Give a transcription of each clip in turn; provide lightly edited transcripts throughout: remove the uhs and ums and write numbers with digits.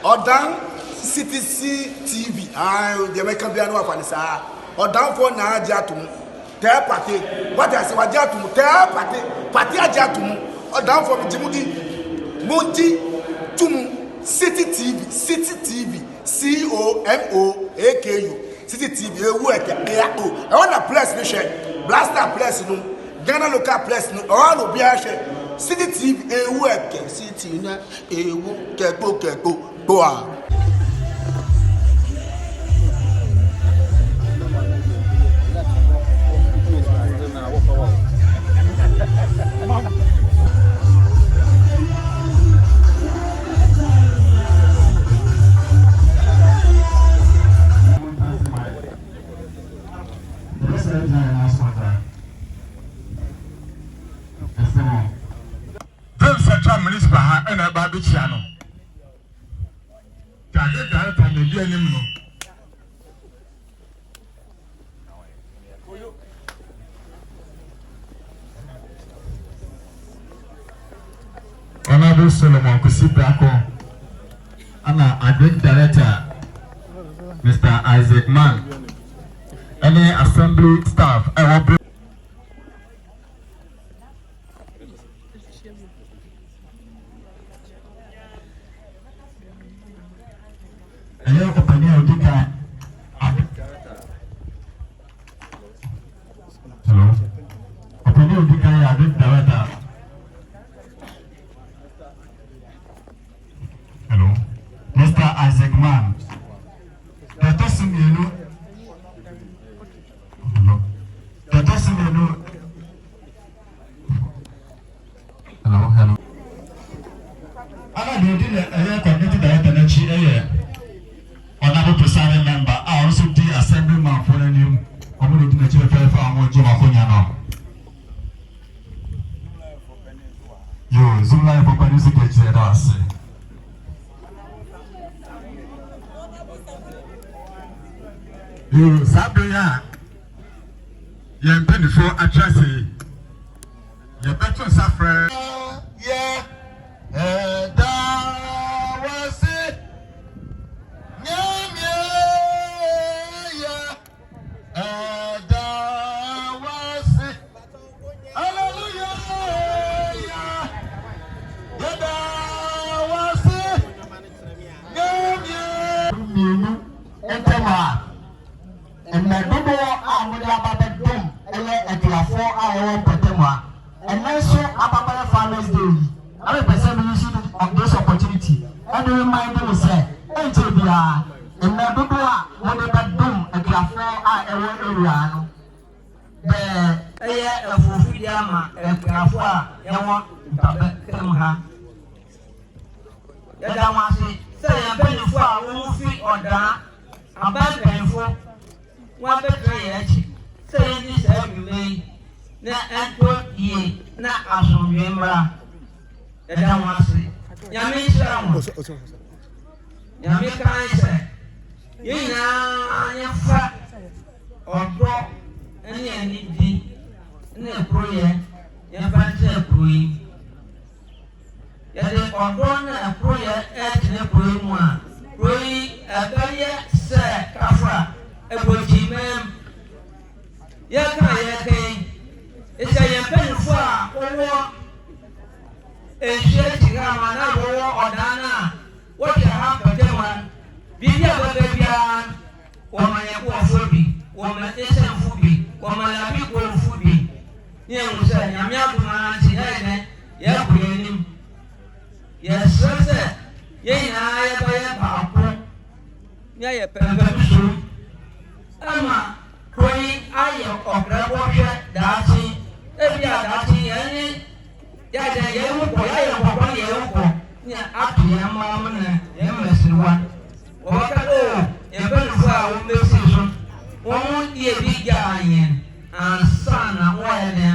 Odan CTC TV. The American piano of Anissa. Odan for na Jatum. Tell party. What I say, what Jatum? Tell party Jatum. Odan for Jimudi. Monty Tumu. City TV. COMOAKU. City TV. I want a place, Blaster place, no. Ghana local place, no. All of Biache. City TV. City na. Keko. Boa. Municipal and a Babichiano. Target from the Genimo. Honorable Solomon Kusibrako, and our great director, Mr. Isaac Mann, any assembly staff, I will hello. Opinion Dika, director. Hello. Mr. Isaac Mann. The person you know. Hello. The person you know. Hello. I did a community director that she honorable presiding member. I also did assemblyman for the new community nature fair farm or Jomaconia. You zoom live for music at us. You Sabria, you're penny for a chassis. You're better suffer. Yeah, that was it. And my people are with about the dome, and at your 4 hour Patema. And also, Ababa Farmers Day. I represent the issue of this opportunity. And the reminder is that, and my people are with the dome, at your 4 hour area. The air of Fufiama, and Kafua, Yawa, Tabakamha. Yadamasi, say a penny for a movie or that, a bad painful. What the tree, say this every day, not at what ye, not as remember. The Damasi, Yamisha, Yamika, you know, fat or drop any deep in a prayer, your fancy prayer. Yet, or drawn a prayer at the prayer, pray a barrier, sir, Kafra. Ebojimem yaka it's a pen for a shady Ramana or Dana. What you have to tell one? Be the baby, woman, Yakuafubi, woman, Esan Fubi, woman, Abico Fubi. Yes, Yamaman, Yakuanim. Yes, sir. Yea, I buy a papa. Ama koi ayo okrabosha dati ebia dati yani ya da yewu ko ya yo ko yewu ko ni atu ya mamna ya mesirwa o ka do e ben fa o mesiso o ye bi gayen ansana wa ya ne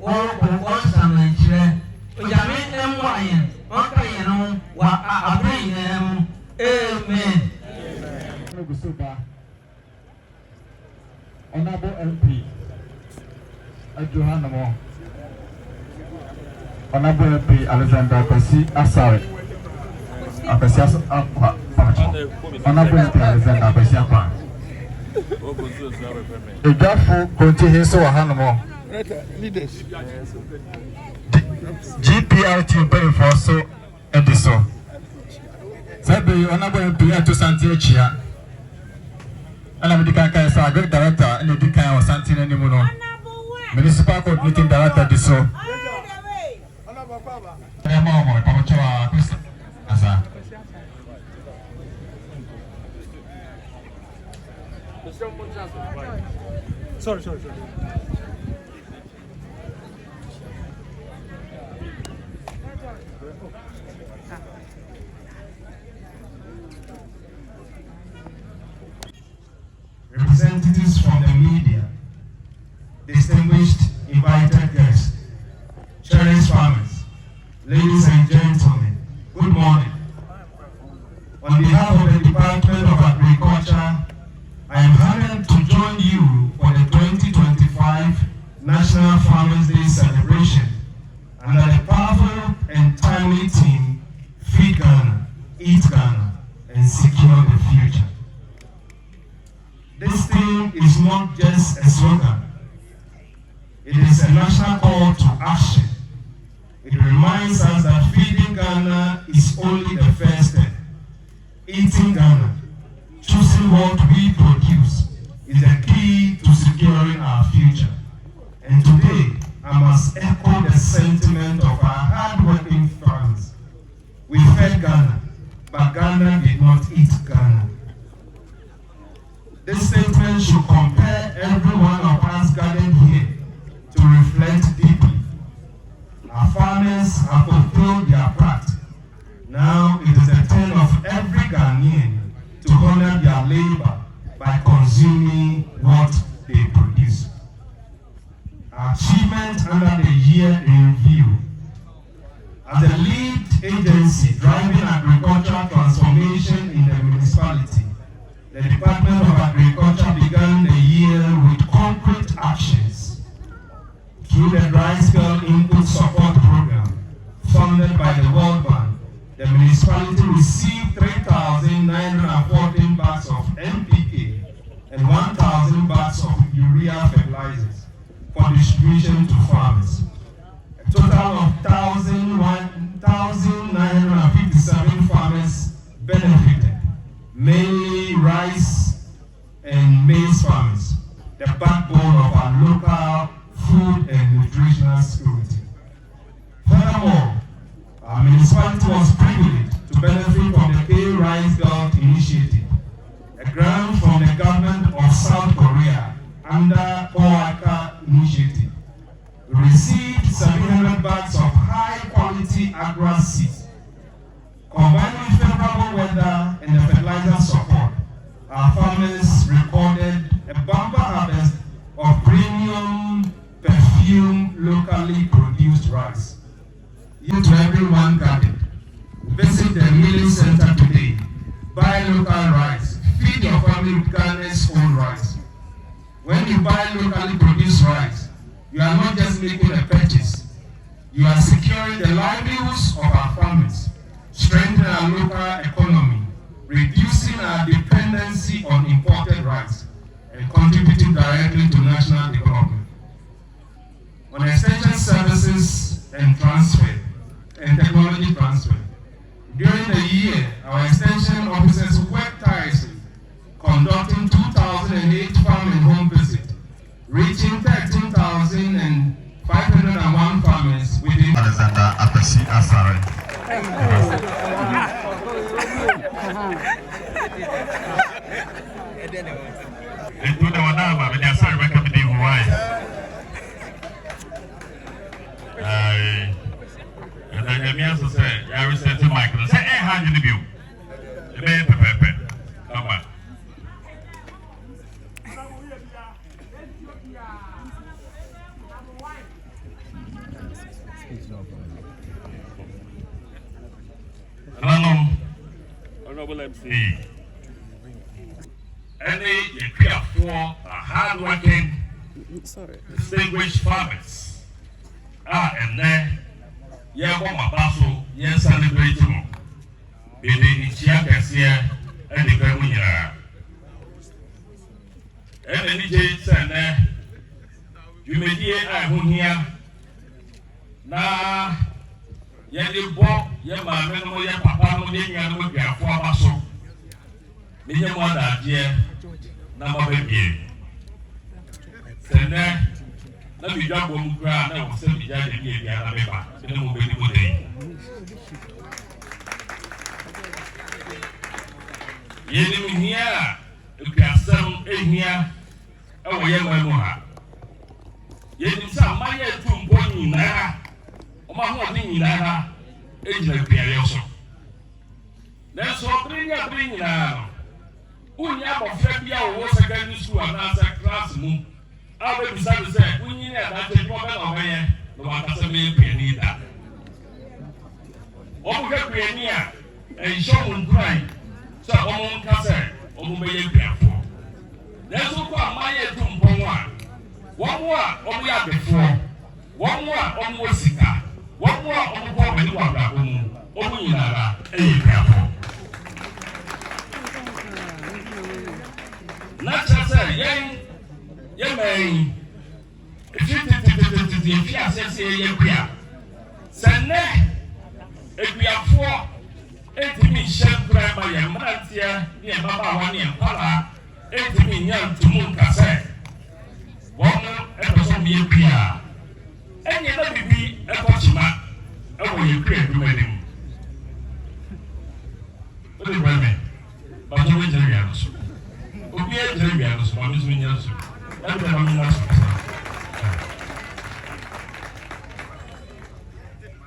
o ko samanchire o jame emwayen o ka ye no wa abin amen. Honorable MP, Johanna, Honorable MP Alexander Percy Asare, Apesias Aqua. Honorable MP Alexander Besiapa. Ejafo continue so hanmo. GPRT pay for so ediso. Sabe Honorable MP to Santi Chia. Ana medical care sa great director and the kind of Santi Nimuno. Municipal coordinating director diso. Sorry. Representatives from the media, distinguished invited guests, cherished farmers, ladies and gentlemen, good morning. On behalf of the Department of Agriculture, I am honored to join you for the 2025 National Farmers Day celebration under the powerful and timely theme, Feed Ghana, Eat Ghana, and Secure the Future. This theme is not just a slogan. It is a national call to action. It reminds us that feeding Ghana is only the first step. Eating Ghana, choosing what we produce, is the key to securing our future. And today, I must echo the sentiment of our hard-working farmers. We fed Ghana, but Ghana did not eat Ghana. This statement should compel every one of us gathered here to reflect deeply. Our farmers have fulfilled their part. Now it is the turn of every Ghanaian to honor their labor by consuming what they produce. Our achievement under the year in review. As the lead agency driving agricultural transformation in the municipality, the Department of Agriculture began the year with concrete actions. Through the Dry Spell Input Support Program, funded by the World Bank, the municipality received 3,914 bags of NPK and 1,000 bags of urea fertilizers for distribution to farmers. A total of 1,957 farmers benefited, mainly rice and maize farmers, the backbone of our local food and nutritional security. Furthermore, our municipality was privileged to benefit from the Pay Rice Belt Initiative, a grant from the government of South Korea under OACA initiative. We received 700 bags of high-quality agri seeds. Combined with favorable weather and the fertilizer support, our farmers recorded a bumper harvest of premium, perfumed, locally produced rice. Yet to everyone gathered, visit the milling center today, buy local rice, feed your family with Ghana's own rice. When you buy locally produced rice, you are not just making a purchase, you are securing the livelihoods of our farmers, strengthening our local economy, reducing our dependency on imported rice, and contributing directly to national development. On extension services and transfer, and technology transfer. During the year, our extension officers worked tirelessly, conducting 2008 farm and home visits, reaching 13,501 farmers within Alexander Apesi Asare. The minister said, I will say to Michael, say, hey, how do you do? The man, Pepe, come on. Honorable MC. Any for hard-working, distinguished farmers. And then, yeah, what my basso, yes, celebrate him. Be the Chia Cassia. ɛde ka mu nyinaa ɛna ni gye sɛ nɛ dwumadie a ɛho hia na yɛde bɔ yɛ maame no yɛ papa no yɛ nua no aduafo aba so menyɛ mu adadeɛ na mabɛbie sɛ nɛ na bidwa bɔ mu koraa na ɛwɔ sɛ bidwa de bi aduana bɛba ɛna mu bɛdi mu dɛ yɛnim hia a aduasɛm ɛhia ɛwɔ yɛ man mu ha yɛnim sɛ amayɛ atu mpɔ nyinaa ɔma ahoɔden nyinaa ɛgyina aduayɛ so nanso ɔbere ne abere nyinaa no wonyɛ abɔfra bi a wɔwɔ secondary school anaasɛ class mu a wobɛbisa no sɛ wonyini adakyɛ adwuma bɛ na ɔbɛyɛ na wankasa bɛyɛ aduani da ɔmohwɛ aduani a ɛnhyɛ ɔmo nkuran sɛ ɔmo nka sɛ ɔmo bɛyɛ aduafoɔ nanso kɔ amayɛ atu mpɔn a wɔn a wɔn yɛ adefoɔ wɔn a wɔn wɔ sika wɔn a wɔn bɔ wɔn ani wɔ abrabɔ mu wɔn nyinaa ɛyɛ aduafoɔ na kyerɛ sɛ yɛn mɛn tititititi efi asɛsɛ yɛ bia sɛ nnɛ aduafoɔ etimi nhyɛ nkura ma yɛn mmeranteɛ ne yɛn mmabaawa ne yɛn nkwadaa etimi nya ntumu nkasɛ wɔn ɛpɛ sɛ ɔmo yɛ bia ɛnyɛ na bibi ɛkɔ kyima ɛwɔ yɛ kura adwuma anim ɔde bɛ mɛ bàtà wọ́n gyina wia no so obiara gyina wia no so maame nso nyina so ɛbɛ maame nyina so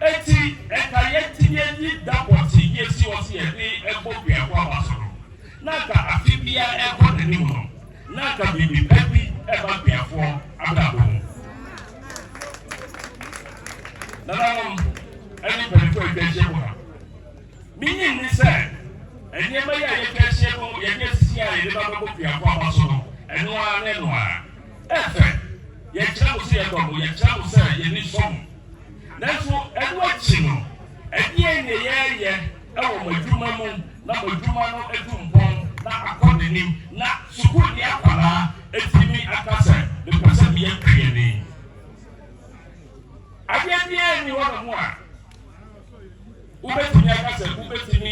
eti ɛka yɛti yɛyi dabɔti yɛsi wɔsi yɛde ɛbɔ biako aba soro n'aka afi bia ɛkɔ n'anim no n'aka bibi pɛbi ɛba biafoɔ abrabɔ mu nananom ɛne mpanyinfoɔ atwa ahyia mu ha minyi ni sɛ nneɛma yi a yɛtwa ahyia mu yɛde asisi a yɛde ba bɛbɔ biako aba soro ɛno ara ne no ara ɛfɛ yɛkyerɛ mo sɛ yɛdɔ mo yɛkyerɛ mo sɛ yɛni sɔm nanso ɛno akyi no ɛdeɛ ne yɛyɛ ɛwɔ mo adwuma mu na mo adwuma no adu mpɔn na akɔ n'anim na sukuu ne akwaraa etimi aka sɛ mepɛ sɛ meyɛ kuani adeɛ biara ni hɔ nom a wobɛtumi aka sɛ wobɛtumi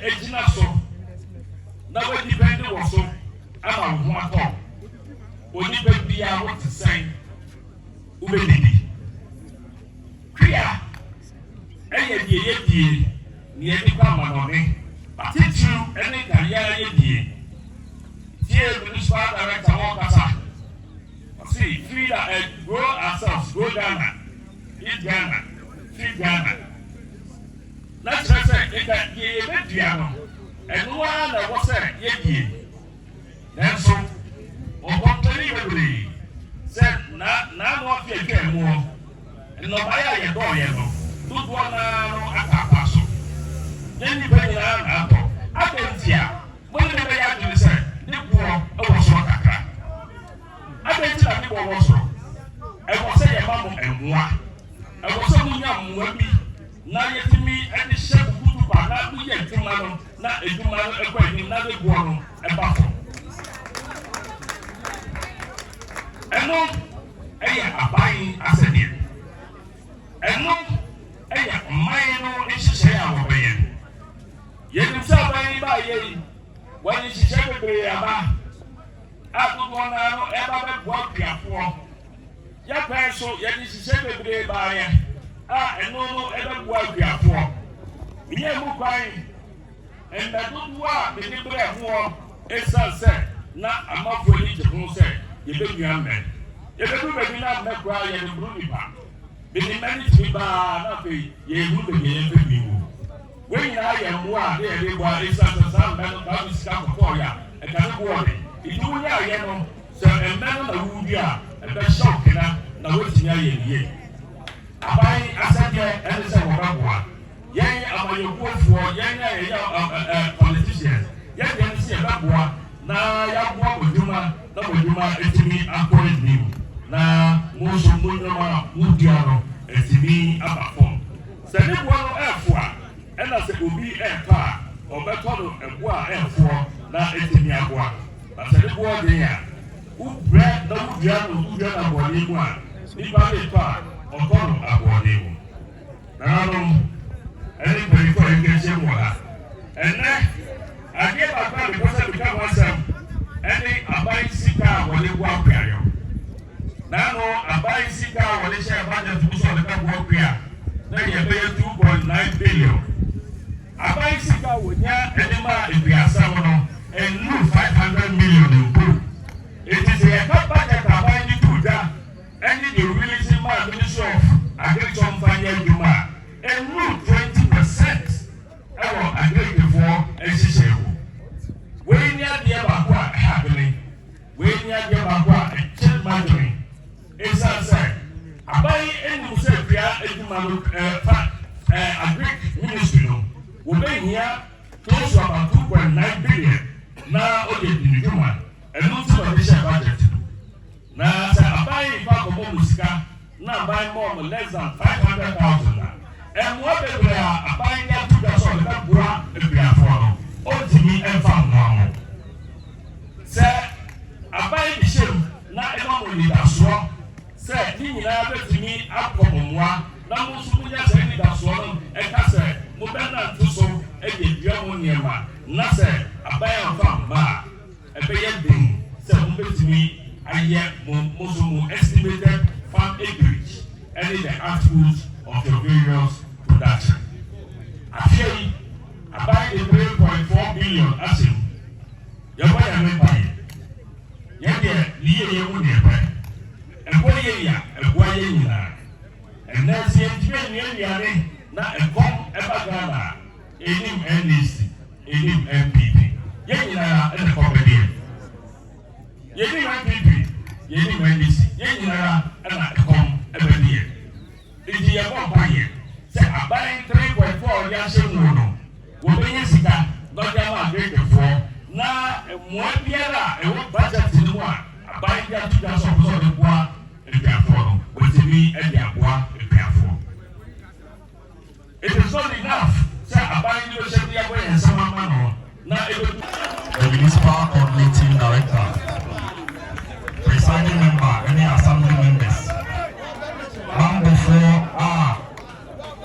egyina so na wɔdipɛndi wɔ so ama wo ho atɔ onipa biara wote sɛn wobɛdidi kua ɛyɛ deɛ yɛdie ne yɛde kɔ amanɔne atitiriw ɛne kareɛ yɛdie tie municipal director wɔn kasa see feed grow ourselves grow Ghana eat Ghana feed Ghana na kyerɛ sɛ ɛka deɛ yɛbɛdua no ɛno ara na ɛwɔ sɛ yɛdie nanso ɔbɔntɔne bebree sɛ naano afi atwa muɔ nnɔbaeɛ a yɛdɔɔyɛ no dodoɔ naa no akaapa so ne nnipa nyinaa na atɔ ada nti a mone ne bɛyɛ adwene sɛ ne boɔ ɛwɔ soro kakra ada nti na ne boɔ wɔ soro ɛwɔ sɛ yɛma mo mmoa ɛwɔ sɛ monya mmoa bi na yɛtumi ɛde hyɛ bukutuba na woyɛ adwuma no na adwuma no ɛkɔ anim na ne boɔ no ɛba fam ɛno ɛyɛ aban asɛdeɛ ɛno ɛyɛ ɔman no nhyehyɛeɛ a wɔbɛyɛ yɛnim sɛ aban yi baayɛ yi wɔde nhyehyɛ bebree aba a dodoɔ naa no ɛba bɛboa kuafoɔ yɛpɛn so yɛde nhyehyɛ bebree baayɛ a ɛno no ɛbɛboa kuafoɔ menyɛ mu kwan ɛnna dodoɔ a mede berɛ hoɔ ɛsiane sɛ na amafoɔ ani gye ho sɛ yɛbɛnua mmɛ yɛbɛdu baabi na mmɛ koraa yɛde boro nipa bɛni mmɛ ne tumi baa na afei yɛhu baabi yɛmfɛ bi wo wɔn nyinaa yɛ mmoa a ne yɛde boa ɛsiane sɛ saa mmɛ no kaa bi sika kɔkɔɔyɛ a ɛka ne boɔ de nti wonyɛ ayɛ no sɛ mmɛ no na wowu bi a ɛbɛhyɛ wo kena na woatumi ayɛ yie aban asɛdeɛ ɛne sɛ wɔbɛboa yɛn amayɛkuofoɔ yɛn a yɛyɛ politicians yɛdeɛ no sɛ yɛbɛboa na yɛaboa odwuma na odwuma etimi akɔ anim na mo nso mo nneɛma a wodua no etimi aba fam sɛ ne boɔ no ɛɛfo a ɛna sɛ obi ɛɛpa a ɔbɛtɔ no ɛboa ɛnfoɔ na ɛtumi aboa na sɛ ne boɔ den a wobrɛ na wodua no aboɔden mu a nipa de tɔ a ɔtɔ no aboɔden mu nananom ɛne mpanyinfoɔ a yɛnkahyia mu wɔ ha ɛnnɛ adeɛ baako a mepɛ sɛ meka ho asɛm ɛne aban sika a wɔde boa akoayɔ nano aban sika a wɔde hyɛ budget mu sɛ ɔde bɛboa akoa na yɛbɛyɛ 2.9 billion aban sika a wɔnya ɛne ma aduasɛm no ɛnuru 500 million mpo eti sɛ yɛka budget aban ne tu da ɛne the releasing ma ministry of agriculture mfanyɛ adwuma a ɛnuru 20% ɛwɔ agriculturefoɔ ɛhyehyɛ mu wei ni adeɛ baako a ɛhabene wei ni adeɛ baako a ɛkyɛ madwene ɛsiane sɛ aban ɛnim sɛ adua adwuma no agric ministry no wɔbɛhia close to about 2.9 billion na ɔde di dwuma ɛno nti wɔde hyɛ budget no na sɛ aban yi fa akɔbɔ mu sika na aban mɔ ɔmo less than 500,000 na ɛmmoa bebree a aban yɛ ato da sɛ ɔde bɛboa aduafoɔ no ɔntumi ɛmfa mmoa mo sɛ aban bi hyɛ mu na ɛma mo nidasoɔ sɛ ne nyinaa bɛtumi akɔ mo mmoa na mo nso monya sɛ nidasoɔ no ɛka sɛ mobɛnanto so ɛde dua mo nneɛma na sɛ aban amfa mma a ɛbɛyɛ den sɛ mobɛtumi ayɛ mo so mo estimated farm acreage ɛne the output of your various production afei yi aban de 3.4 billion ahyɛ mu yɛbɔ yɛn mpa yɛ yɛdeɛ liye yɛ mu deɛ pɛ ɛbɔ yɛ yɛ ɛboa yɛ nyinaa ɛnɛ sɛ yɛntumi nnuane na ɛkɔm ɛba Ghana ɛnim NDC ɛnim MPP yɛn nyinaa ɛna kɔpɛdeɛ yɛnim MPP yɛnim NDC yɛn nyinaa ɛna ɛkɔm ɛbɛdeɛ nti yɛbɔ mpa yɛ sɛ aban 3.4 yɛ ahyɛ mu no wɔbɛnyɛ sika dɔgya ma agriculturefoɔ na mmoa biara a ɛwɔ budget no mu a aban bi ato dwa sɛ ɔpɛ sɛ ɔde boa aduafoɔ no wɔtumi de aboa aduafoɔ it is not enough sɛ aban bi ɔhyɛ bi abɔ yɛn nsɛm ama no na ɛbɛdu. The municipal coordinating director, presiding member, any assembly members, before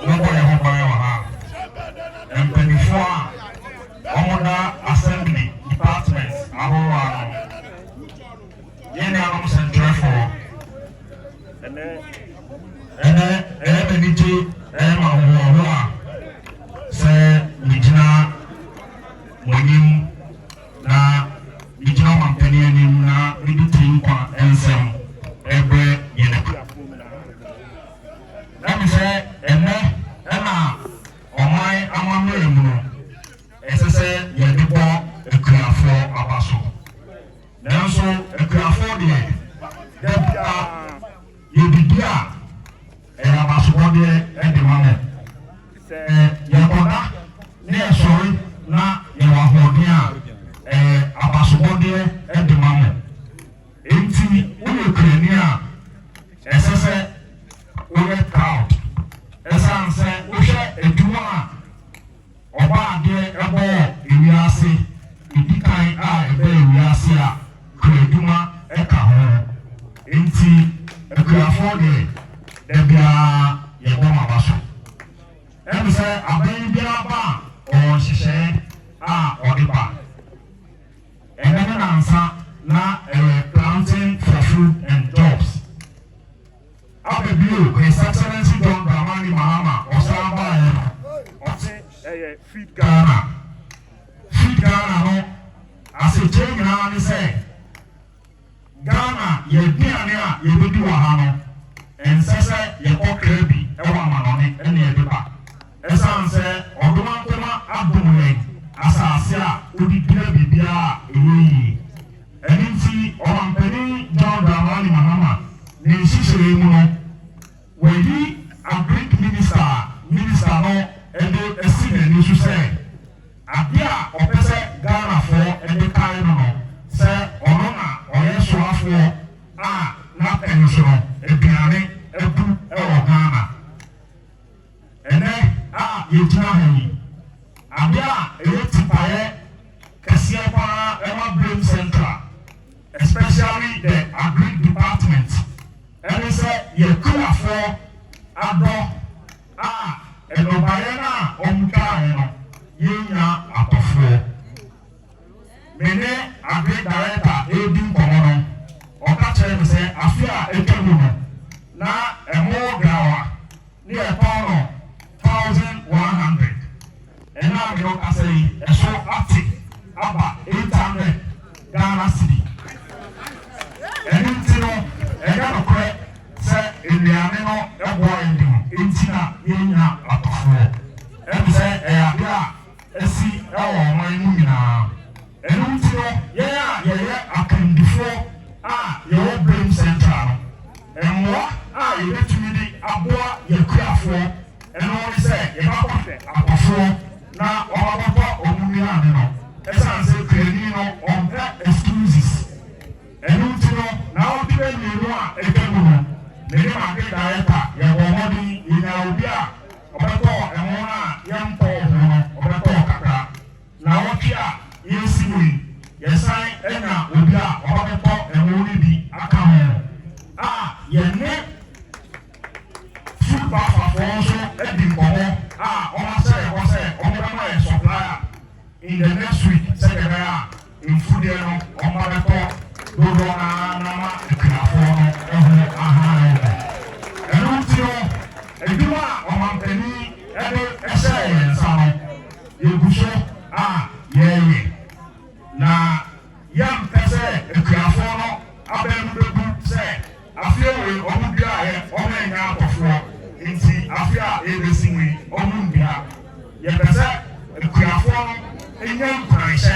nobody ever buy your hand. And 24 other assembly departments are all in the central for and then everybody say Mijina Monim na Mijina Mampanianim na Midutinqua and some every year. Let me say, Emma, or my Amamuru, as I say, you do a clear for Abaso. Now, so a clear for the you be there, and Abaso and the moment. Yakoda, near sorry, na Yawahodia, Abaso and the moment. Ain't Ukraine, as I say. We proud. As I say, we share a dua. Oba de ebo iwiase. Idikan ebe iwiase kreduma eka ho. Enti ekrafo de bia yebo mabaso. Em say aban bia ba o hihye odiba. Ene na ansa na planting for food and jobs. Abebio, His Excellency John Dramani Mahama, Osama, Feed Ghana. Feed Ghana, no, as a change now, say Ghana, ye be ania, ye be do a hano, and Sessa, ye all crabby, a woman on it, and ye do back. As I say, Oduma Abdumwe, as I say, would it be Bia, and in see, on Penny John Dramani Mahama. Nishishe muno when he a Greek minister no and the senior issue say appear opese Ghana for and the kind no say onona oye soafo na pension eduane edu Ghana ene yejina hani appear ekuafo adɔ a ɛnɔbaeɛ no a ɔmutwaeɛ no yɛnya atɔfoɔ mene agri director edi nkɔmɔ no ɔka kyerɛ me sɛ afe a ɛtwa mu no na ɛmo grawa ne ɛtɔn no 1,100 ɛna mene ɔkasa yi ɛso ate aba 800 Ghana cedi ɛno nti no ɛyɛ nokorɛ sɛ nnuane no ɛboa ɛndi no enti na yɛnya atɔfoɔ ɛmu sɛ ɛyɛ ade a asi ɛwɔ ɔman mu nyinaa ɛno nti no yɛn a yɛyɛ akandifoɔ a yɛwɔ brain central no mmoa a yɛbɛtumi de aboa yɛkuafoɔ ɛno ne sɛ yɛbɛkɔhwɛ atɔfoɔ na ɔbɛbɔ ɔmo nnuane no ɛsiane sɛ kurani no ɔmpɛ excuses ɛno nti no na ɔde bɛ mmienu a ɛtwa mu no ne ne magre director yɛwɔ mmɔden yɛnya obi a ɔbɛtɔ ɛho no a yɛmpɔ ho no ɔbɛtɔ kakra na wɔtwe a yɛsi mu yi yɛsan ɛnya obi a ɔbɛtɔ ɛho no bi aka ho a yɛne food bufferfoɔ nso adi nkɔmmɔ a ɔmasɛ ɛkɔ sɛ ɔmobɛma yɛ supplier in the next week sɛdeɛ a mfudeɛ no ɔmabɛtɔ dodoɔ nama akuafoɔ no ɛho ahan ɛno nti no adwuma a ɔmampanin ɛde ɛhyɛ yɛn nsa no yɛgu so a yɛyɛ na yɛmpɛ sɛ akuafoɔ no abɛn no bɛgu sɛ afei wei ɔmo duaeɛ ɔmo anya atɔfoɔ nti afei a ɛbɛsi wei ɔmo ndua yɛpɛ sɛ akuafoɔ no ɛnyɛ nkuranhyɛ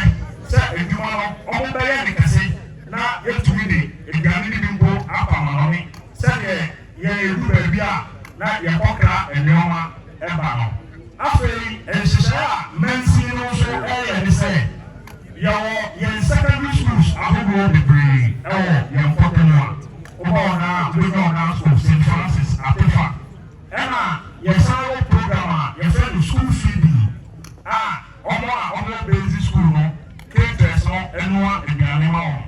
sɛ adwuma no ɔmo bɛyɛ ne kɛse na yɛtumi de aduane no bi mpo apam anɔne sɛdeɛ yɛyɛdu baabi a na yɛkɔkra nneɛma ɛba no afei nhyehyɛe a mansin no nso ɛyɛ ne sɛ yɛwɔ yɛn secondary schools ahodoɔ bebree ɛwɔ yɛn kɔtɔn a wobɔ ɔna a wobɛnya ɔna school St. Francis Atefa ɛna yɛsan wɔ program a yɛfrɛ no school feeding a ɔmo basic school no caterers no ɛnoa aduane ma wɔn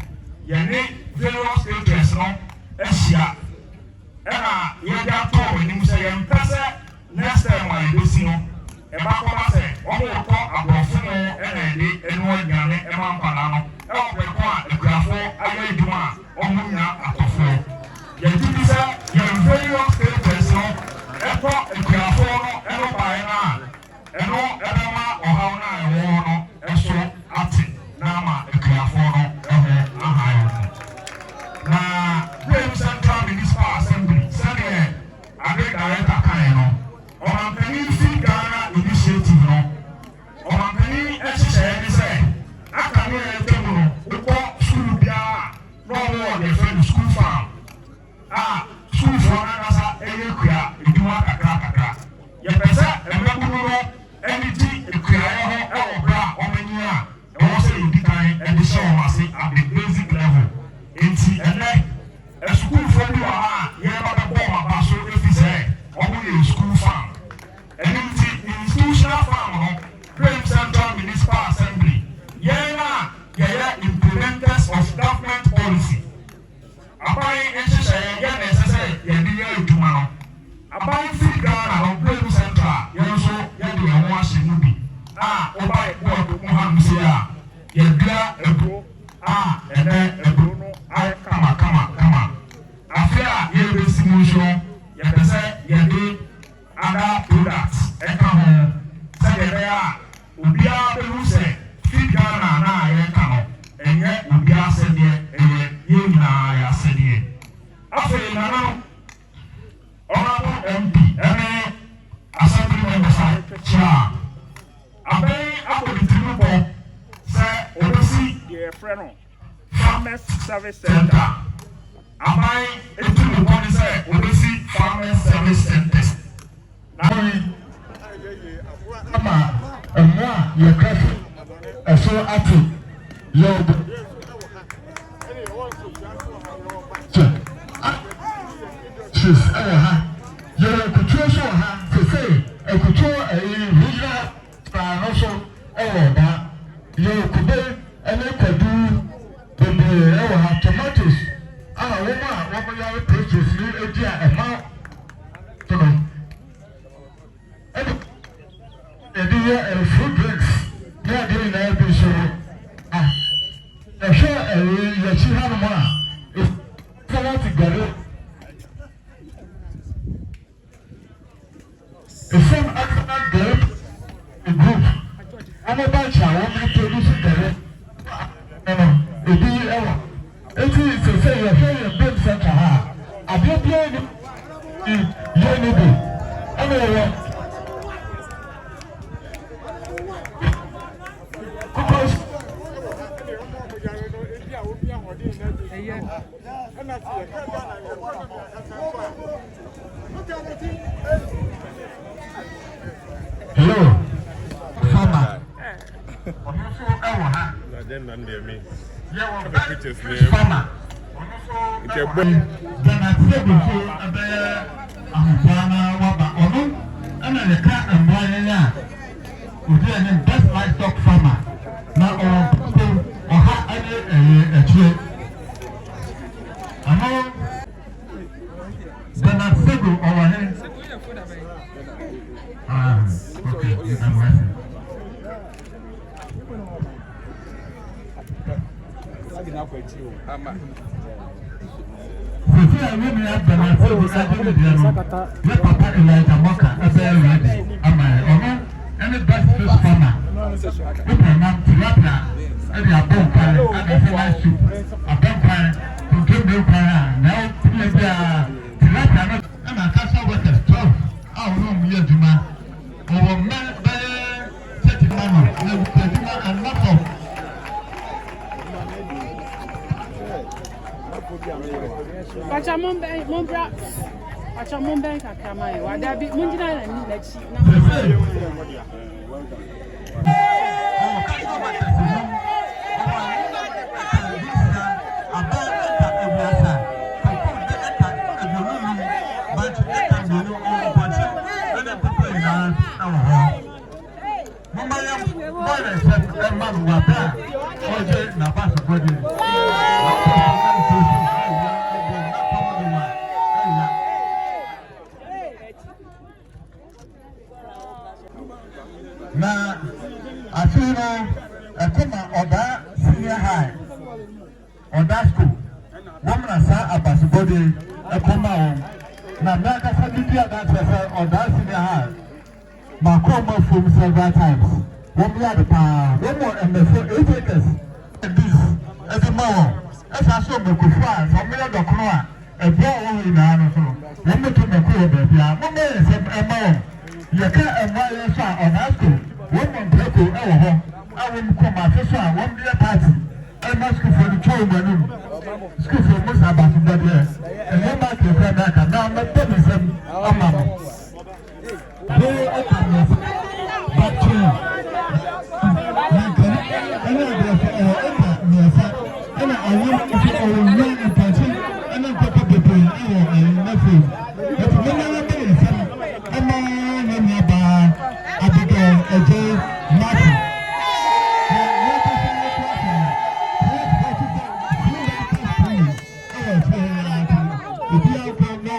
yɛne various caterers no ahyia ɛna yɛde atɔ wɔn anim sɛ yɛmpɛ sɛ next time a yɛbɛsi no ɛbakɔba sɛ ɔmo wɔtɔ aborɔfo no ɛna yɛde ɛnoa aduane ɛma nkwadaa no ɛwɔ prɛko a akuafoɔ ayɛ adwuma a ɔmo nya atɔfoɔ yɛgye bi sɛ yɛn various caterers no ɛtɔ akuafoɔ no ɛno baeɛ no a ɛno ɛbɛma ɔhaw no a ɛwɔ no ɛso ate na ama akuafoɔ no ɛho ahan no na Brain Central Municipal Assembly sɛdeɛ agri director kan no ɔmampanin fi Ghana initiative no ɔmampanin ɛhyehyɛeɛ ne sɛ aka no a ɛtwa mu no wokɔ sukuu biara na ɔmo wɔ deɛ fɛ no school farm a sukuufoɔ no ankasa ɛyɛ kua adwuma kakra yɛpɛ sɛ mmabunu no ɛne di akuaeɛ ho ɛwɔ berɛ a ɔmanyi a ɛwɔ sɛ yɛdi kan ɛde hyɛ wɔn ase at the basic level nti ɛnɛ asukuufoɔ bi wɔ ha a yɛbɛbɛbɔ wɔn aba so ɛfi sɛ ɔmo yɛ school farm ɛno nti institutional farm no Brain Central Municipal Assembly yɛn a yɛyɛ implementers of government policy aban nhyehyɛeɛ yɛ na ɛsɛ sɛ yɛde yɛ adwuma no aban fi Ghana no Brain Central yɛn nso yɛde yɛn ho ahyɛ mu bi a ɔba ɛkɔ ɛkɔ ha no se a yɛdua aburo a ɛnɛ aburo no ayɛ kama afe a yɛbɛsi mu nso yɛpɛ sɛ yɛde other products ɛka ho sɛdeɛ ɛbɛyɛ a obiara bɛhu sɛ fi Ghana na yɛka no ɛnyɛ obiara sɛdeɛ ɛyɛ yɛn nyinaa yɛ asɛdeɛ afei nana no ɔmabo MP ɛne assembly members a kyerɛ a abɛn abɔdetiri bɔ sɛ ɔbɛsi deɛ yɛfrɛ no Farmers Service Center aban etiri bɔ ne sɛ ɔbɛsi Farmers Service Centers na ama ɛmo a yɛka ɛso ato yɛwɔ chief ɛwɔ ha yɛwɔ akutuo so wɔ ha sese akutuo regional no so ɛwɔ ɔba yɛwɔ kube ɛne kwadu bebree ɛwɔ ha tomatoes a wɔn a wɔn yare pastries ni edi a ɛma a food drinks. Yeah, getting there be so. The show a Chihanama. If someone to get it. If some accident group, a group, I'm about to produce it. It be ever. It is to say you're very big center. I've been playing unity. Anyway, hello, farmer. Then I'm there, me. Yeah, Pictures there. farmer. Then I said before, and the cat and Brian, who's the best livestock farmer. Now, or a tree. Then I said, over here. Okay, I'm resting. I really have the Papa Elijah Moka, a very ready. Am I? Any best fish farmer? Look at Mount Tilapia, and your bone pie, and a fly soup. A bone pie, to give me pie. Now, Tilapia, and a castle workers, 12. Our room here, Juma. Our man, setting money, and not of. Pacha Mombra, Pacha Mombank, Kamai, why there be Munjina and Lexi. Now, I feel I come on that senior high or that school. Woman, I saw a bus body, a come on. Now, Naka Sabitia, that's on that senior high. My come from several times. One year the power, one more and the 8 acres. And this, every more. As I saw the Kufa, some million of Kroa, a ball in the answer. One more to the Kroa, baby. One day, a more. You can't admire on high school. One man break over. I will come my first one, one day party. I must go for the children. School for most about the bed. And one back to come back and now my baby said, Mama. They open this. But and I want to see our young and party. And I'm Papa between our and nephew. But when I am in Abigail A.J. Martin. If you are going to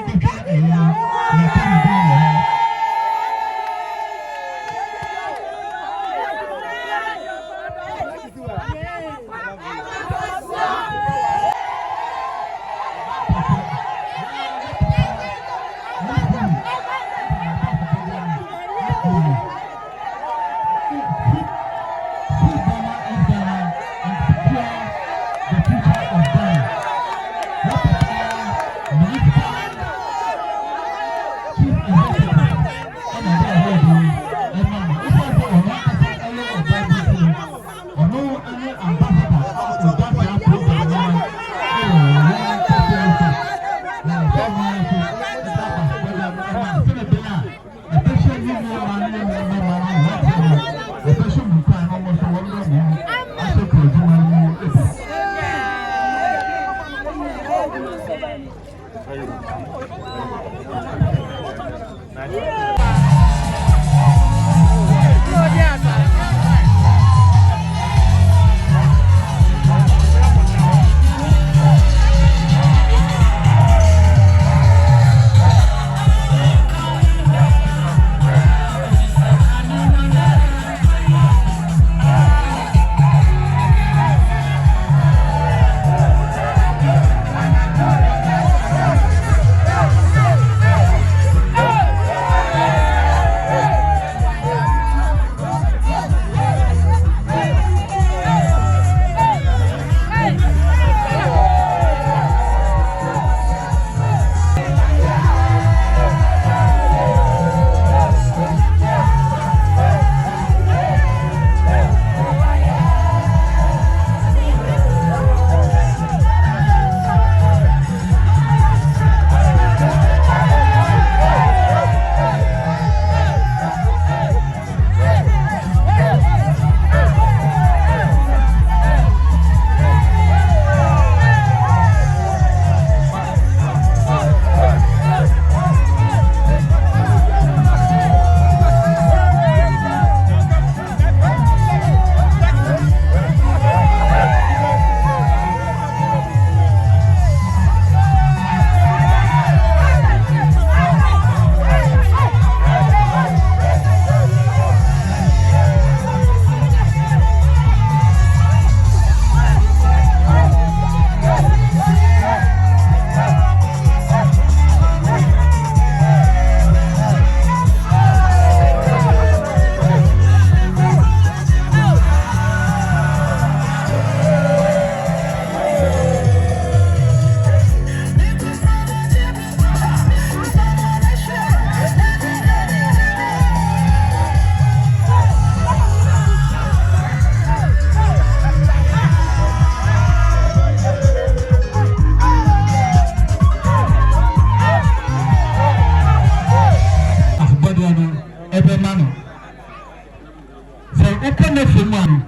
open the phone one.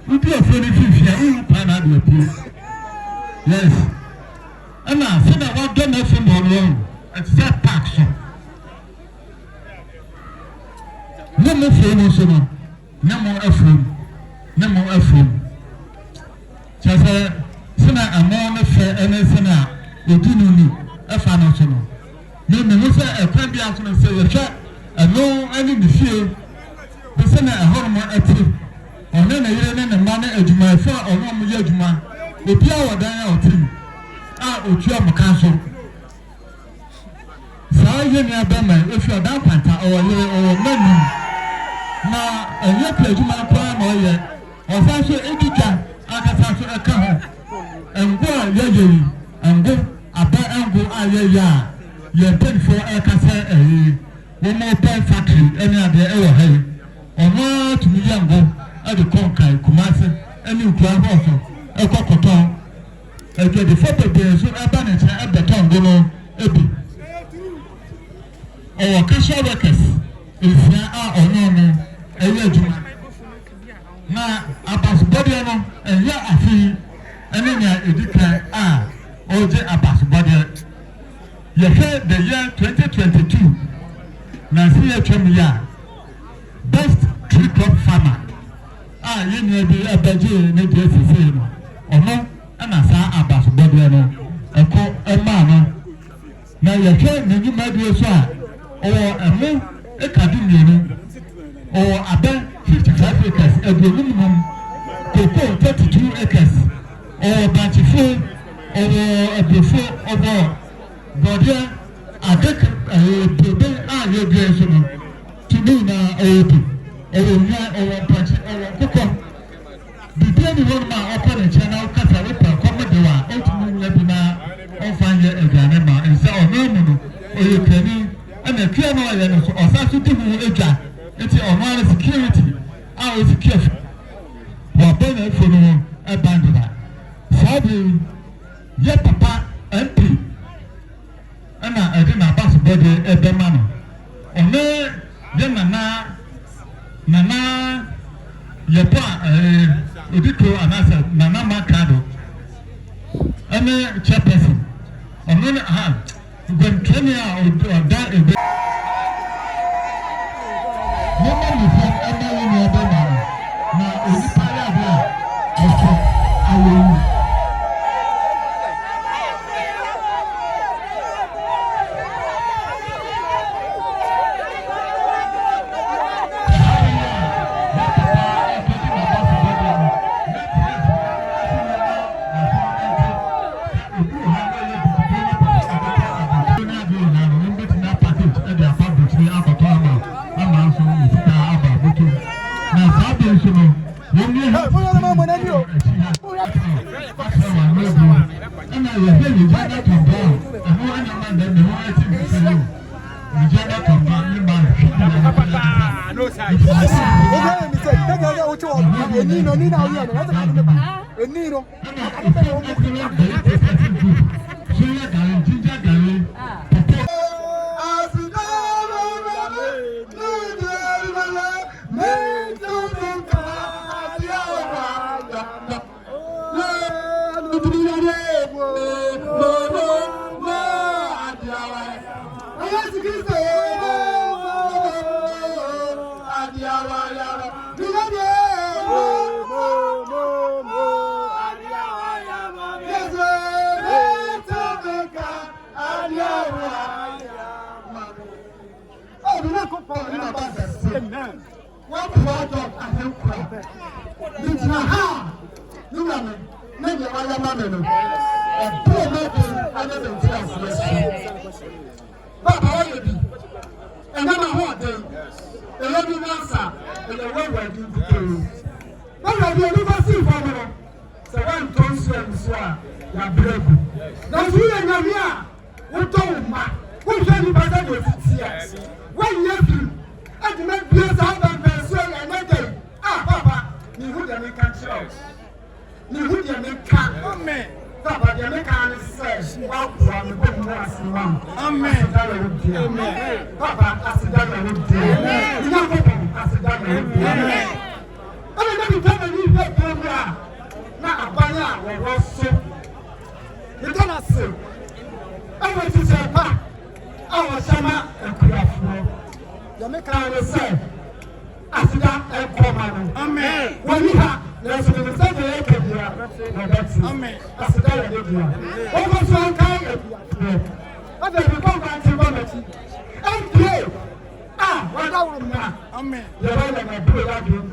We do a funny fish, you pan out your place. Yes. And I said I want them from one at that park. No more phone, no more effort, no more effort. Just a sinner among a fair and a sinner, you do know a financial. No, no, sir, I can't be out and say a shot. I know I need the field. The sinner a hormone at two. Or then a year and a man at my father or no Yajuma. The power down our team. Ah, Uchama Council. So you near Bama if you're down Panta or Menu. Now, a year pledge my prime or yet. Or Sancho Edita, Akasanso Akaho. And go Yaji and go about and go Ayaya. You're paid for a cassa. One more pen factory, any other ever. Or more to me young go at the Conkai, Kumasi, and you can also a cocoton. I get the photo there, so I banner at the town, Gono, Ebi. Our cashier workers is now or no, a year. Now, Abbas Bodiano, and ya a fee, and then you declare, or the Abbas Bodiano. You heard the year 2022. Nancy Chemia, best tree crop farmer. You may be a budget, maybe a same. Or no, and I saw Abbas Bodiano, a co a man. Now you heard the new Madrasa, or a moon, a Cadimian, or about 55 acres, a minimum, cocoa 32 acres, or a bunch of food, or a before of all. Godia, I think your dressing to me now, open, or punch, or cook. The day one my opponent channel, Casaripa, Commodore, ultimately webinar, or find your examiner, and so on, no, or you can, and a clear no, or such a thing, it's on security. I was careful. What better for no abandoned. Sadly, yet papa, MP. Ana edina pass body ebe mano ome de nana yepa odiko anasa nana makado ene chairperson ono na gwentania oda ebe mama mi fo ene ni ebe mano na odipa ya bia oso awu ɛna ne bi tɛmɛ ni yɛ bɛrɛ na abanya a wɔwɔ so yɛda na se ɛwɔ ti sɛ pa a wɔhyɛ ma akurafoɔ yɛme kaa ne sɛ aseda ɛnkɔma no amen wɔni ha nanso ne sɛ deɛ yɛka bia wɔbɛte amen aseda yɛ ne bia wɔkɔ so anka akuafoɔ afei bɛkɔ nkwanti bɔ m'akyi ɛmpie a wɔda wo mma amen yɛbɛyɛ na buro yɛ adwene